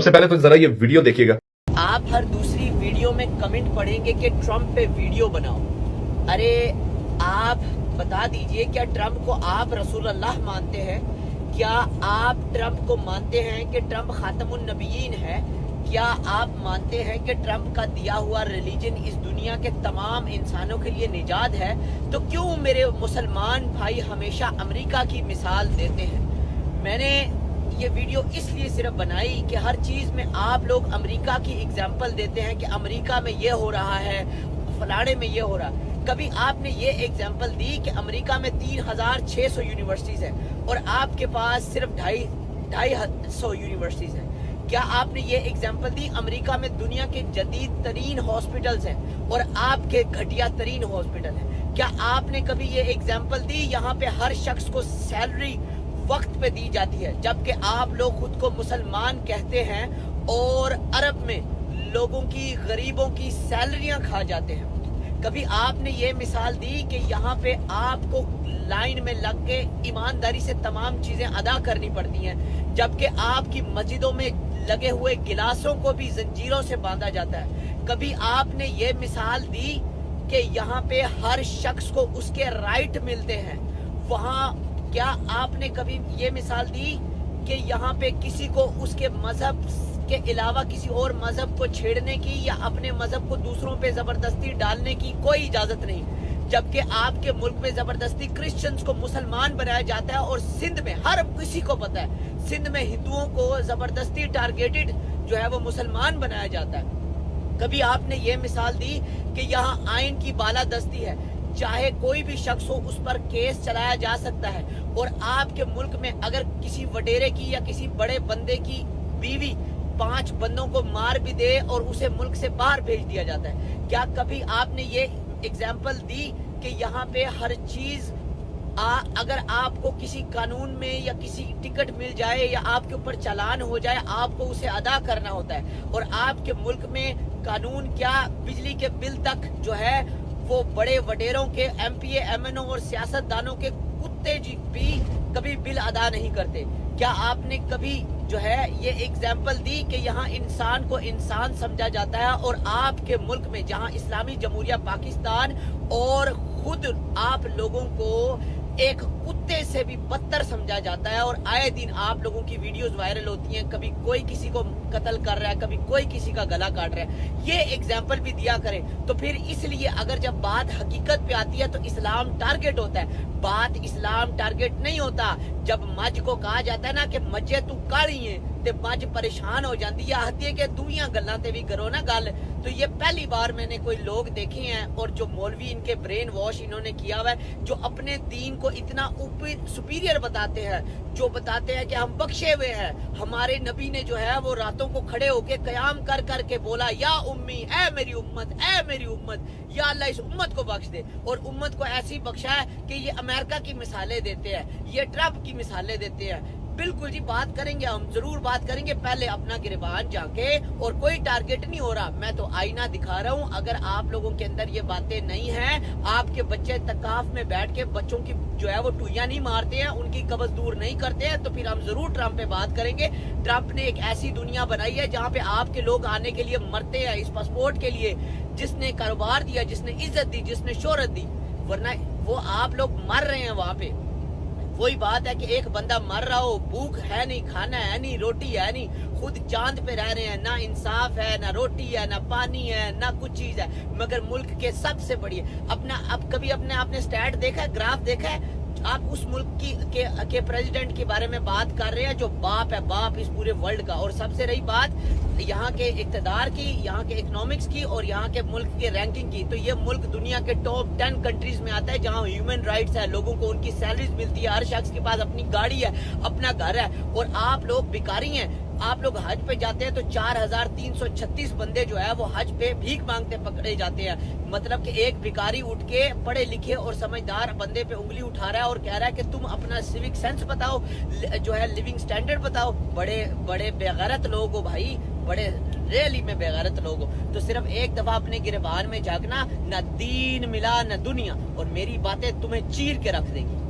सबसे पहले तो जरा ये वीडियो देखिएगा। आप हर दूसरी वीडियो में कमेंट पढ़ेंगे कि ट्रम्प पे वीडियो बनाओ। अरे आप बता दीजिए, क्या ट्रम्प को आप रसूल अल्लाह मानते हैं? क्या आप ट्रम्प को मानते हैं कि ट्रम्प खातमुन नबीयीन है? क्या आप मानते हैं कि ट्रम्प का दिया हुआ रिलीजन इस दुनिया के तमाम इंसानों के लिए निजात है? तो क्यों मेरे मुसलमान भाई हमेशा अमेरिका की मिसाल देते हैं? मैंने ये वीडियो इसलिए सिर्फ बनाई कि हर चीज़ में आप लोग अमेरिका की एग्जाम्पल देते हैं कि अमेरिका में ये हो रहा है, फलाने में ये हो रहा है। कभी आपने ये एग्जाम्पल दी कि अमेरिका में 3600 यूनिवर्सिटीज़ हैं और आपके पास सिर्फ 250 यूनिवर्सिटीज़ हैं? क्या आपने ये एग्जाम्पल दी अमेरिका में दुनिया के जदीद तरीन हॉस्पिटल्स हैं और आपके घटिया तरीन हॉस्पिटल हैं? क्या आपने कभी ये एग्जाम्पल दी यहाँ पे हर शख्स को सैलरी वक्त पे दी जाती है, जबकि आप लोग खुद को मुसलमान कहते हैं और अरब में लोगों की, गरीबों की सैलरियां खा जाते हैं? कभी आपने ये मिसाल दी कि यहाँ पे आपको लाइन में लग के ईमानदारी से तमाम चीजें अदा करनी पड़ती हैं, जबकि आपकी मस्जिदों में लगे हुए गिलासों को भी जंजीरों से बांधा जाता है? कभी आपने ये मिसाल दी कि यहाँ पे हर शख्स को उसके राइट मिलते हैं? वहाँ क्या आपने कभी ये मिसाल दी कि यहाँ पे किसी को उसके मजहब के अलावा किसी और मजहब को छेड़ने की या अपने मजहब को दूसरों पे जबरदस्ती डालने की कोई इजाजत नहीं, जबकि आपके मुल्क में जबरदस्ती क्रिश्चियंस को मुसलमान बनाया जाता है? और सिंध में हर किसी को पता है, सिंध में हिंदुओं को जबरदस्ती टारगेटेड जो है वो मुसलमान बनाया जाता है। कभी आपने ये मिसाल दी कि यहाँ आइन की बालादस्ती है, चाहे कोई भी शख्स हो उस पर केस चलाया जा सकता है, और आपके मुल्क में अगर किसी वडेरे की या किसी बड़े बंदे की बीवी 5 बंदों को मार भी दे और उसे मुल्क से बाहर भेज दिया जाता है? क्या कभी आपने ये एग्जाम्पल दी कि यहाँ पे हर चीज अगर आपको किसी कानून में या किसी टिकट मिल जाए या आपके ऊपर चालान हो जाए, आपको उसे अदा करना होता है? और आपके मुल्क में कानून क्या, बिजली के बिल तक जो है वो बड़े वडेरों के, एमपीए, एमएनओ और सियासतदानों के कुत्ते भी कभी बिल अदा नहीं करते? क्या आपने कभी जो है ये एग्जाम्पल दी कि यहाँ इंसान को इंसान समझा जाता है, और आपके मुल्क में जहाँ इस्लामी जमहूरिया पाकिस्तान और खुद आप लोगों को एक कुत्ते से भी बदतर समझा जाता है, और आए दिन आप लोगों की वीडियोस वायरल होती हैं, कभी कोई किसी को कत्ल कर रहा है, कभी कोई किसी का गला काट रहा है? ये एग्जाम्पल भी दिया करें। तो फिर इसलिए अगर जब बात हकीकत पे आती है तो इस्लाम टारगेट होता है। बात इस्लाम टारगेट नहीं होता। जब मज को कहा जाता है ना कि मजे तू काली है ते मज परेशान हो जाती है, आती है कि दूरियां गल्लां ते भी करो ना गल। तो ये पहली बार मैंने कोई लोग देखे हैं, और जो मौलवी इनके ब्रेन वॉश इन्होंने किया हुआ है, जो अपने दीन को इतना सुपीरियर बताते हैं, जो बताते हैं कि हम बख्शे हुए हैं। हमारे नबी ने जो है वो रातों को खड़े होके कयाम कर करके बोला, या उम्मी, ए मेरी उम्मत, ए मेरी उम्मत, या अल्लाह इस उम्मत को बख्श दे। और उम्मत को ऐसी बख्शा है कि ये अमेरिका की मिसालें देते हैं, ये ट्रम्प की मिसालें देते हैं। बिल्कुल जी, बात करेंगे, हम जरूर बात करेंगे। पहले अपना गिरबान जाके, और कोई टारगेट नहीं हो रहा, मैं तो आईना दिखा रहा हूँ। अगर आप लोगों के अंदर ये बातें नहीं हैं, आपके बच्चे तकाफ में बैठ के बच्चों की जो है वो टुइयां नहीं मारते हैं, उनकी कब्ज दूर नहीं करते हैं, तो फिर हम जरूर ट्रम्प पे बात करेंगे। ट्रम्प ने एक ऐसी दुनिया बनाई है जहाँ पे आपके लोग आने के लिए मरते हैं इस पासपोर्ट के लिए, जिसने कारोबार दिया, जिसने इज्जत दी, जिसने शोहरत दी, वरना वो आप लोग मर रहे हैं वहाँ पे। वही बात है कि एक बंदा मर रहा हो, भूख है नहीं, खाना है नहीं, रोटी है नहीं, खुद चांद पे रह रहे हैं, ना इंसाफ है, ना रोटी है, ना पानी है, ना कुछ चीज है, मगर मुल्क के सबसे बड़ी अपना, अब कभी अपने आपने स्टैट देखा है, ग्राफ देखा है? आप उस मुल्क के प्रेसिडेंट के बारे में बात कर रहे हैं जो बाप है, बाप इस पूरे वर्ल्ड का। और सबसे रही बात यहाँ के इक़्तिदार की, यहाँ के इकोनॉमिक्स की, और यहाँ के मुल्क के रैंकिंग की, तो ये मुल्क दुनिया के टॉप 10 कंट्रीज में आता है जहाँ ह्यूमन राइट्स है, लोगों को उनकी सैलरीज मिलती है, हर शख्स के पास अपनी गाड़ी है, अपना घर है, और आप लोग भिखारी हैं। आप लोग हज पे जाते हैं तो 4336 बंदे जो है वो हज पे भीख मांगते पकड़े जाते हैं। मतलब कि एक भिखारी उठ के पढ़े लिखे और समझदार बंदे पे उंगली उठा रहा है और कह रहा है कि तुम अपना सिविक सेंस बताओ, जो है लिविंग स्टैंडर्ड बताओ। बड़े बड़े बेगैरत लोग हो भाई, बड़े रियली में बेगैरत लोग हो। तो सिर्फ एक दफा अपने गिरबान में जागना, न दीन मिला न दुनिया, और मेरी बातें तुम्हें चीर के रख देंगी।